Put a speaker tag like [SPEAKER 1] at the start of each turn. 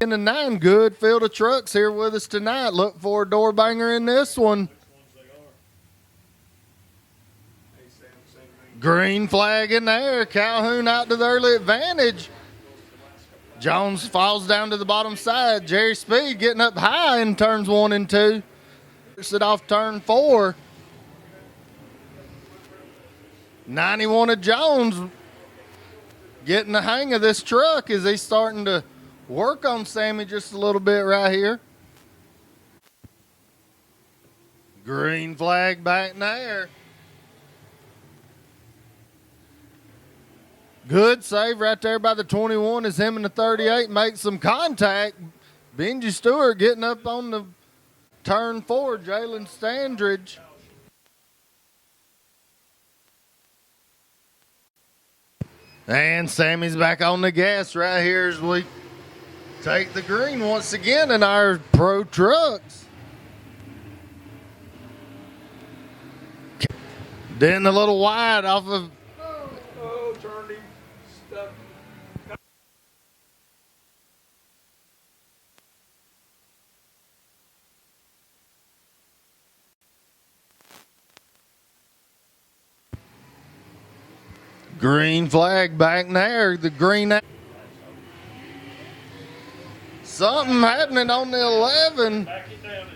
[SPEAKER 1] In the 9, good field of trucks here with us tonight. Look for a door banger in this one. Green flag in there. Calhoun out to the early advantage. Jones falls down to the bottom side. Jerry Speed getting up high in turns 1 and 2. It off turn 4. 91 of Jones getting the hang of this truck as he's starting to work on Sammy just a little bit right here. Green flag back there. Good save right there by the 21 as him and the 38 make some contact. Benji Stewart getting up on the turn 4, Jalen Standridge. And Sammy's back on the gas right here as we take the green once again in our pro trucks. Then a little wide off of.
[SPEAKER 2] Oh, turned him. Stuck.
[SPEAKER 1] Green flag back there. The green. Something happening on the 11.
[SPEAKER 2] Back it down.